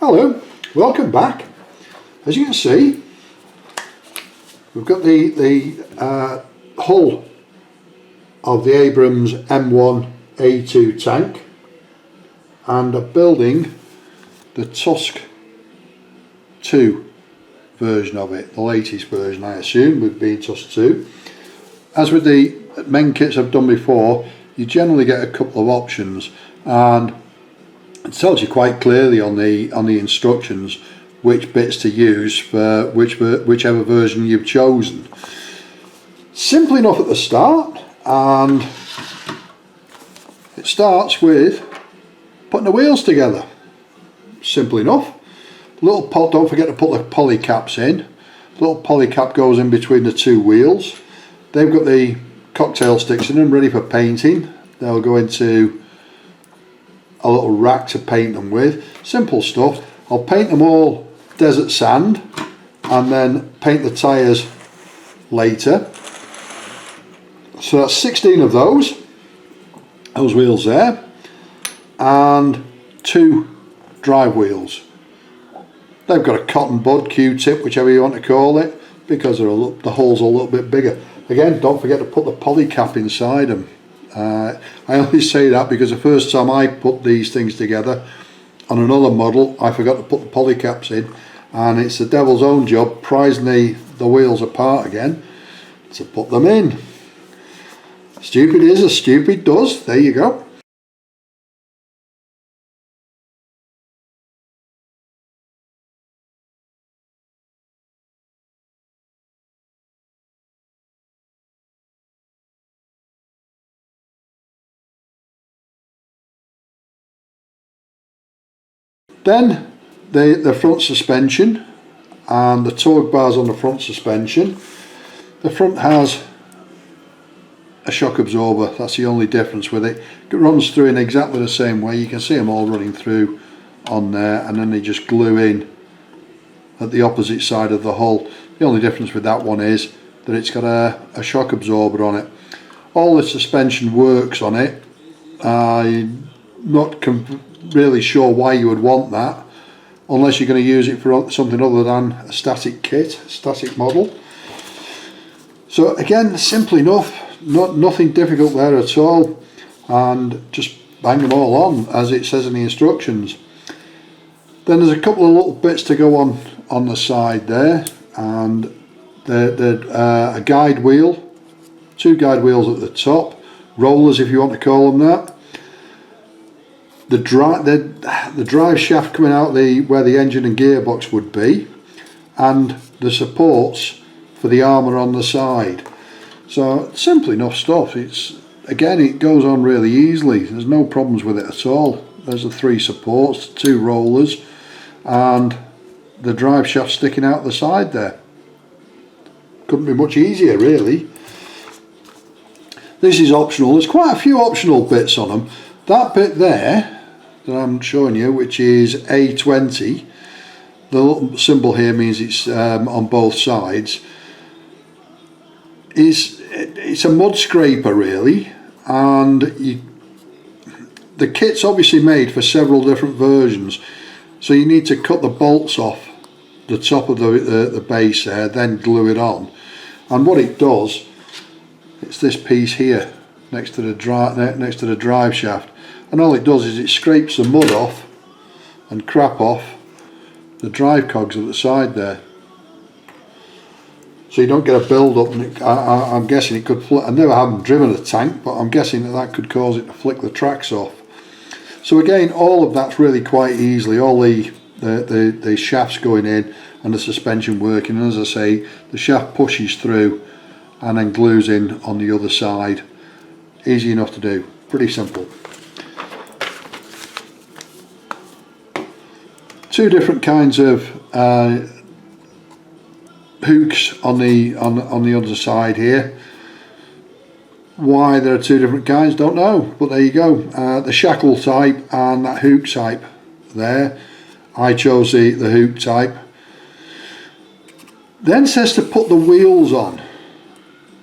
Hello, welcome back. As you can see, we've got the hull of the Abrams M1070 tank, and I'm building the Tusk2 version of it, the latest version I assume would be Tusk2. As with the Meng kits I've done before, you generally get a couple of options, and it tells you quite clearly on the instructions which bits to use for whichever version you've chosen. Simple enough at the start, and it starts with putting the wheels together. Simple enough. Don't forget to put the poly caps in. The little poly cap goes in between the two wheels. They've got the cocktail sticks in them ready for painting. They'll go into a little rack to paint them with. Simple stuff. I'll paint them all desert sand and then paint the tyres later. So that's 16 of those wheels there, and 2 drive wheels. They've got a cotton bud, Q-tip, whichever you want to call it, because the hole's a little bit bigger. Again, don't forget to put the poly cap inside them. I only say that because the first time I put these things together on another model, I forgot to put the poly caps in, and it's the devil's own job prizing the wheels apart again to put them in. Stupid is as stupid does. There you go. Then the front suspension and the torque bars on the front suspension. The front has a shock absorber, that's the only difference with it. It runs through in exactly the same way. You can see them all running through on there, and then they just glue in at the opposite side of the hull. The only difference with that one is that it's got a shock absorber on it. All the suspension works on it. I'm not really sure why you would want that, unless you're going to use it for something other than a static kit, static model. So again, simple enough, nothing difficult there at all, and just bang them all on as it says in the instructions. Then there's a couple of little bits to go on the side there, and a guide wheel, 2 guide wheels at the top, rollers if you want to call them that. The drive shaft coming out where the engine and gearbox would be, and the supports for the armour on the side. So simple enough stuff. It goes on really easily. There's no problems with it at all. There's the 3 supports, 2 rollers, and the drive shaft sticking out the side there. Couldn't be much easier really. This is optional. There's quite a few optional bits on them. That bit there that I'm showing you, which is A20, the little symbol here means it's on both sides. It's a mud scraper really, and the kit's obviously made for several different versions, so you need to cut the bolts off the top of the base there, then glue it on. And what it does, it's this piece here next to the drive shaft, and all it does is it scrapes the mud off and crap off the drive cogs at the side there, so you don't get a build up. And I'm guessing it could I never haven't driven a tank, but I'm guessing that could cause it to flick the tracks off. So again, all of that's really quite easily, all the shafts going in and the suspension working, and as I say, the shaft pushes through and then glues in on the other side. Easy enough to do, pretty simple. 2 different kinds of hooks on the other side here. Why there are 2 different kinds, don't know, but there you go. The shackle type and that hook type there. I chose the hook type. Then says to put the wheels on.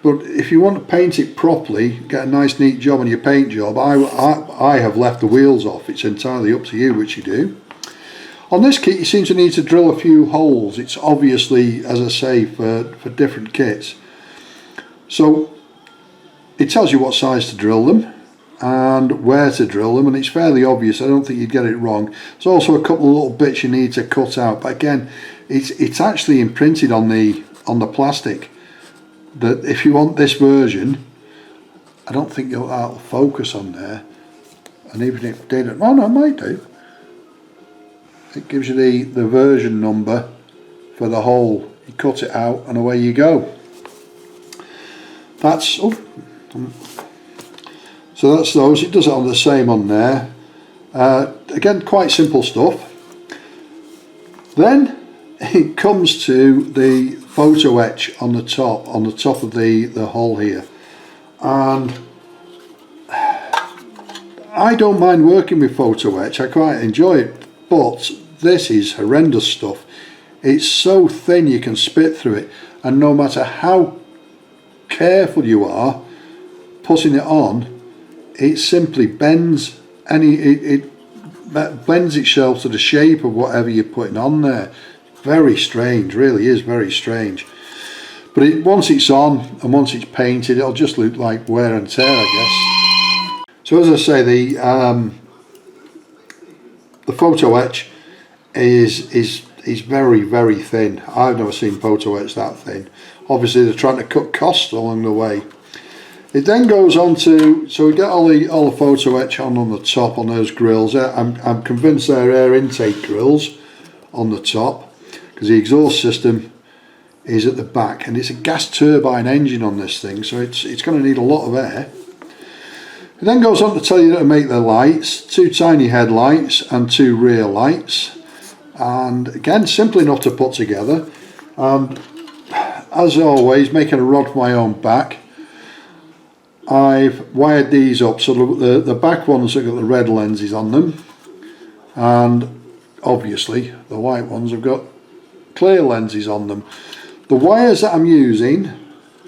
But if you want to paint it properly, get a nice neat job on your paint job, I have left the wheels off. It's entirely up to you which you do. On this kit you seem to need to drill a few holes. It's obviously, as I say, for different kits. So it tells you what size to drill them and where to drill them, and it's fairly obvious. I don't think you'd get it wrong. There's also a couple of little bits you need to cut out, but again, it's actually imprinted on the plastic that if you want this version, I don't think that'll focus on there. And even if it didn't, oh no, it might do. It gives you the version number for the hole. You cut it out and away you go. That's so that's those. It does it on the same on there. Again, quite simple stuff. Then it comes to the photo etch on the top of the hole here, and I don't mind working with photo etch. I quite enjoy it, but this is horrendous stuff. It's so thin you can spit through it, and no matter how careful you are putting it on, it simply bends. It bends itself to the shape of whatever you're putting on there. Very strange, really is very strange. But once it's on and once it's painted, it'll just look like wear and tear, I guess. So as I say, the photo etch is very, very thin. I've never seen photo etch that thin. Obviously they're trying to cut costs along the way. It then goes on to, so we get all the photo etch on the top on those grills. I'm convinced they're air intake grills on the top, because the exhaust system is at the back, and it's a gas turbine engine on this thing, so it's going to need a lot of air. It then goes on to tell you how to make the lights, 2 tiny headlights and 2 rear lights, and again simple enough to put together. And as always, making a rod for my own back, I've wired these up so the back ones have got the red lenses on them, and obviously the white ones have got clear lenses on them. The wires that I'm using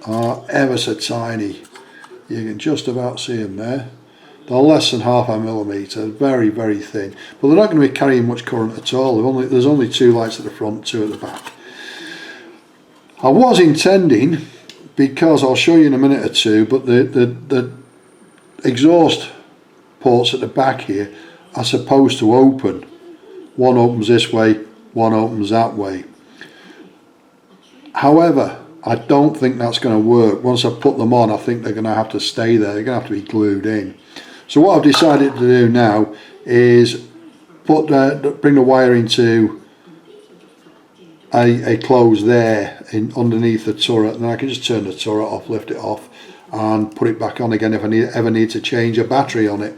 are ever so tiny. You can just about see them there. They're less than 0.5 millimetre, very, very thin, but they're not going to be carrying much current at all. There's only 2 lights at the front, 2 at the back. I was intending, because I'll show you in a minute or two, but the exhaust ports at the back here are supposed to open. One opens this way, one opens that way. However, I don't think that's going to work. Once I put them on, I think they're going to have to stay there. They're going to have to be glued in. So what I've decided to do now is bring the wire into a close there underneath the turret, and then I can just turn the turret off, lift it off and put it back on again if I ever need to change a battery on it.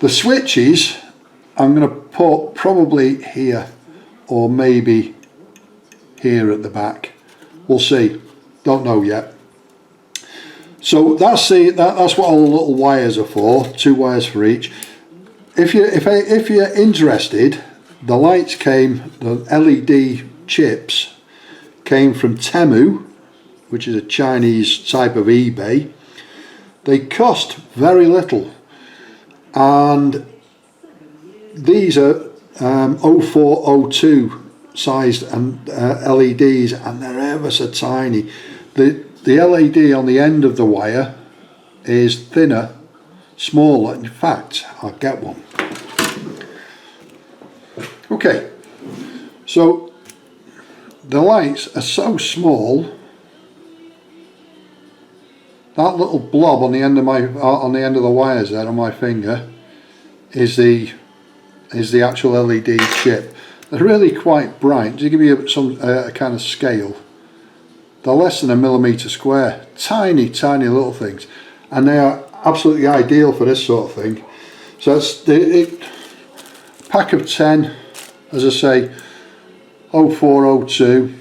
The switches I'm going to put probably here or maybe here at the back. We'll see, don't know yet. So that's what all the little wires are for, 2 wires for each. If you're interested, the lights came, the LED chips came from Temu, which is a Chinese type of eBay. They cost very little, and these are 0402 sized and LEDs, and they're ever so tiny. The LED on the end of the wire is thinner, smaller. In fact, I'll get one. Okay, so the lights are so small. That little blob on the end of the wires there on my finger is the actual LED chip. They're really quite bright. To give you some kind of scale, they're less than 1 millimetre square. Tiny, tiny little things, and they are absolutely ideal for this sort of thing. So it's the pack of 10, as I say, 0402.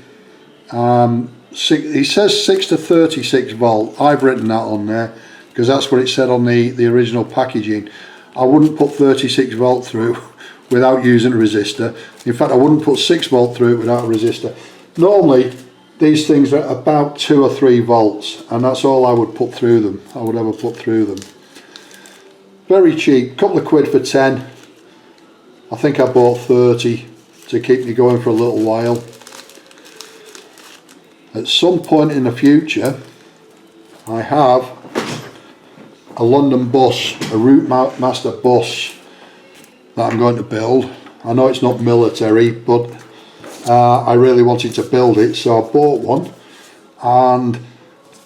It says 6 to 36 volt. I've written that on there because that's what it said on the original packaging. I wouldn't put 36 volt through without using a resistor. In fact, I wouldn't put 6 volt through it without a resistor. Normally these things are about 2 or 3 volts, and that's all I would put through them. I would ever put through them. Very cheap, couple of quid for 10. I think I bought 30 to keep me going for a little while. At some point in the future I have a London bus, a Route Master bus that I'm going to build. I know it's not military, but I really wanted to build it, so I bought one, and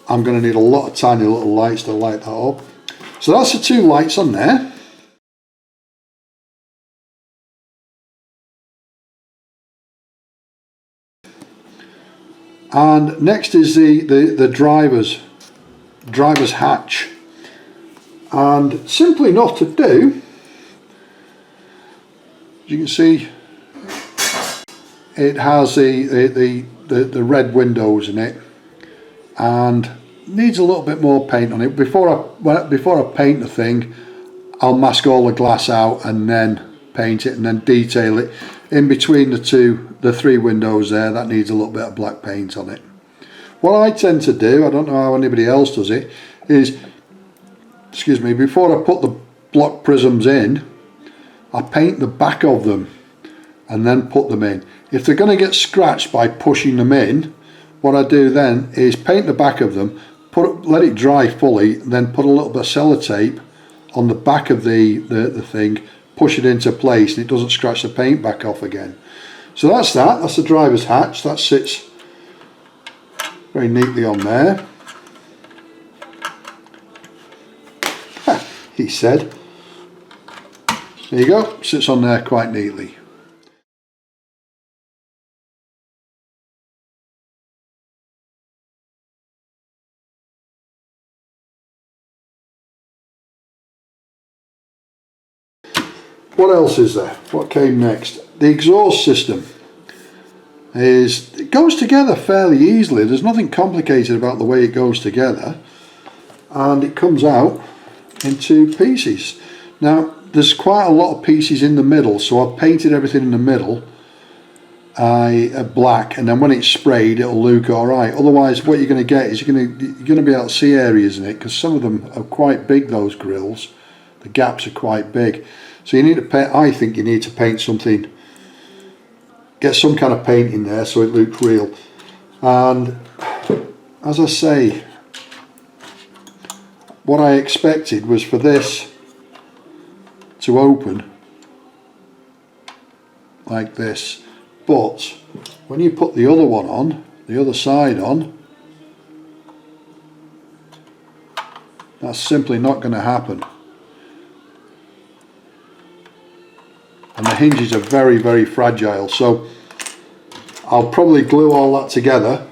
I'm going to need a lot of tiny little lights to light that up. So that's the two lights on there. And next is the driver's hatch, and simple enough to do. As you can see, it has the red windows in it, and needs a little bit more paint on it. Before I paint the thing, I'll mask all the glass out and then paint it and then detail it. In between the three windows there, that needs a little bit of black paint on it. What I tend to do, I don't know how anybody else does it, is, excuse me, before I put the block prisms in, I paint the back of them and then put them in. If they're going to get scratched by pushing them in, what I do then is paint the back of them, let it dry fully, then put a little bit of sellotape on the back of the thing, push it into place, and it doesn't scratch the paint back off again. So that's the driver's hatch. That sits very neatly on there. He said. There you go, sits on there quite neatly. What else is there? What came next? The exhaust system it goes together fairly easily. There's nothing complicated about the way it goes together, and it comes out in two pieces. Now there's quite a lot of pieces in the middle, so I've painted everything in the middle black, and then when it's sprayed it'll look alright. Otherwise what you're going to get is you're going to be able to see areas in it, because some of them are quite big, those grills. The gaps are quite big. So you need to paint, I think you need to paint something, get some kind of paint in there so it looks real. And as I say, what I expected was for this to open like this, but when you put the other one on, the other side on, that's simply not going to happen. And the hinges are very, very fragile, so I'll probably glue all that together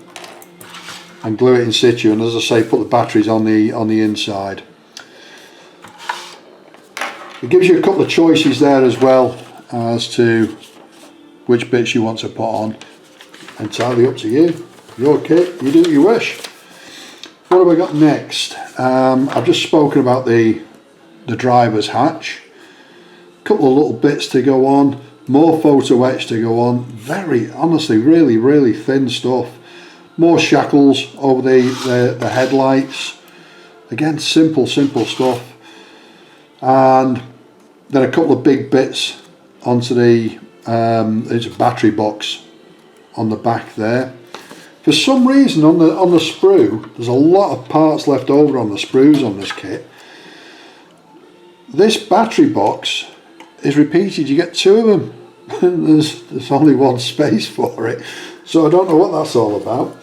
and glue it in situ, and as I say, put the batteries on the inside. It gives you a couple of choices there as well as to which bits you want to put on. Entirely up to you. Your kit, you do what you wish. What have I got next? I've just spoken about the driver's hatch. Couple of little bits to go on, more photo etch to go on, very honestly really thin stuff, more shackles over the headlights, again simple stuff, and then a couple of big bits onto the it's a battery box on the back there. For some reason on the sprue, there's a lot of parts left over on the sprues on this kit. This battery box is repeated, you get two of them. there's only one space for it, so I don't know what that's all about.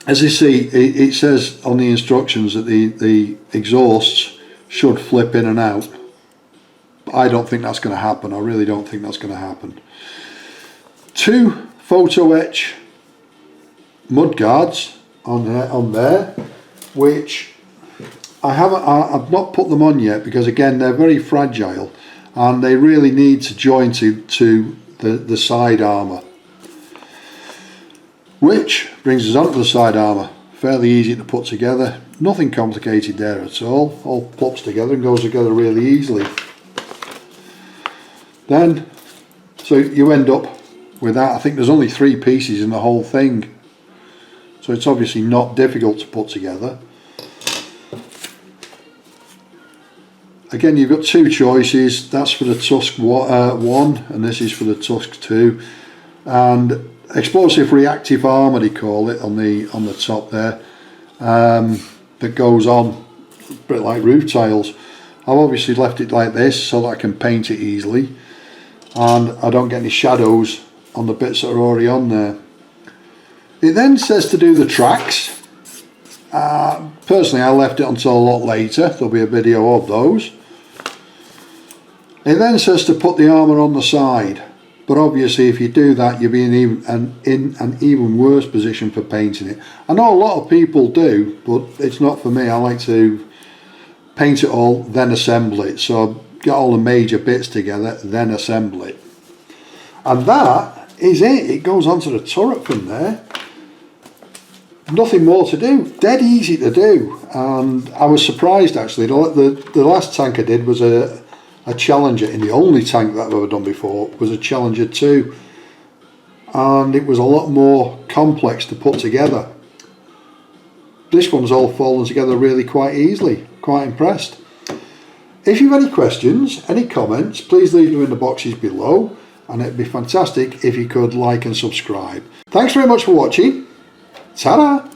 As you see, it says on the instructions that the exhausts should flip in and out. I don't think that's going to happen. I really don't think that's going to happen. Two photo etch mud guards on there, which I've not put them on yet, because again they're very fragile and they really need to join to the side armour, which brings us on to the side armour. Fairly easy to put together, nothing complicated there at all plops together and goes together really easily. Then so you end up with that. I think there's only 3 pieces in the whole thing, so it's obviously not difficult to put together. again, you've got two choices. That's for the Tusk1 and this is for the Tusk2. And explosive reactive armour, they call it, on the top there, that goes on a bit like roof tiles. I've obviously left it like this so that I can paint it easily and I don't get any shadows on the bits that are already on there. It then says to do the tracks. Personally, I left it until a lot later. There'll be a video of those. It then says to put the armour on the side, but obviously if you do that you'll be in an even worse position for painting it. I know a lot of people do, but it's not for me. I like to paint it all, then assemble it. So get all the major bits together, then assemble it. And that is it. It goes onto the turret from there. Nothing more to do. Dead easy to do. And I was surprised actually. The last tank I did was a Challenger, and the only tank that I've ever done before was a Challenger 2. And it was a lot more complex to put together. This one's all fallen together really quite easily. Quite impressed. If you have any questions, any comments, please leave them in the boxes below, and it'd be fantastic if you could like and subscribe. Thanks very much for watching. Ta-da!